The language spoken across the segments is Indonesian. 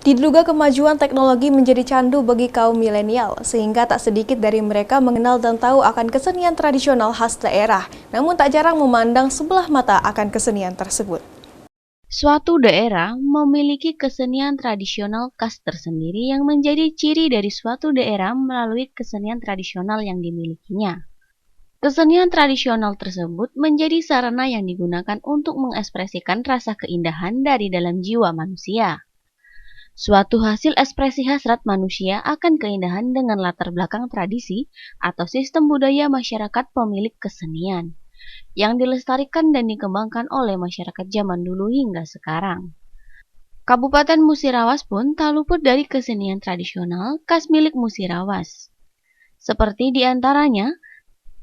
Diduga kemajuan teknologi menjadi candu bagi kaum milenial, sehingga tak sedikit dari mereka mengenal dan tahu akan kesenian tradisional khas daerah, namun tak jarang memandang sebelah mata akan kesenian tersebut. Suatu daerah memiliki kesenian tradisional khas tersendiri yang menjadi ciri dari suatu daerah melalui kesenian tradisional yang dimilikinya. Kesenian tradisional tersebut menjadi sarana yang digunakan untuk mengekspresikan rasa keindahan dari dalam jiwa manusia. Suatu hasil ekspresi hasrat manusia akan keindahan dengan latar belakang tradisi atau sistem budaya masyarakat pemilik kesenian, yang dilestarikan dan dikembangkan oleh masyarakat zaman dulu hingga sekarang. Kabupaten Musirawas pun tak luput dari kesenian tradisional khas milik Musirawas. Seperti diantaranya,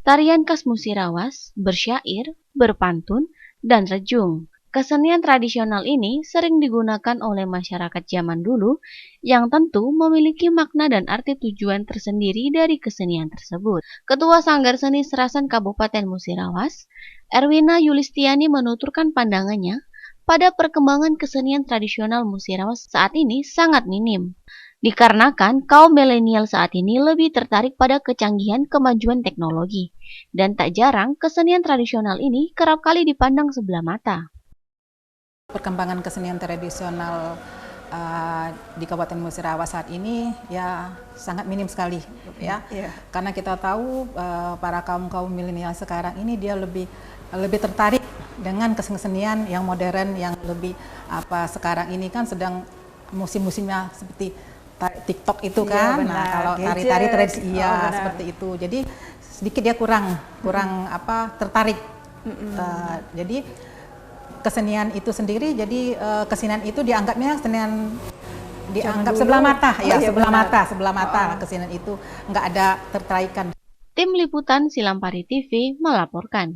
tarian khas Musirawas, bersyair, berpantun, dan rejung. Kesenian tradisional ini sering digunakan oleh masyarakat zaman dulu yang tentu memiliki makna dan arti tujuan tersendiri dari kesenian tersebut. Ketua Sanggar Seni Serasan Kabupaten Musirawas, Erwina Yulistiani menuturkan pandangannya pada perkembangan kesenian tradisional Musirawas saat ini sangat minim. Dikarenakan kaum milenial saat ini lebih tertarik pada kecanggihan kemajuan teknologi, dan tak jarang kesenian tradisional ini kerap kali dipandang sebelah mata. Perkembangan kesenian tradisional di Kabupaten Musirawas saat ini ya sangat minim sekali ya. Karena kita tahu para kaum milenial sekarang ini dia lebih tertarik dengan kesenian yang modern, yang lebih sekarang ini kan sedang musim-musimnya seperti TikTok itu kan. Nah, kalau tari-tari tradisi seperti itu. Jadi sedikit dia kurang tertarik. Jadi kesenian itu sendiri, jadi kesenian itu dianggapnya sebelah mata, sebelah mata kesenian itu nggak ada tertarikan. Tim Liputan Silampari TV melaporkan.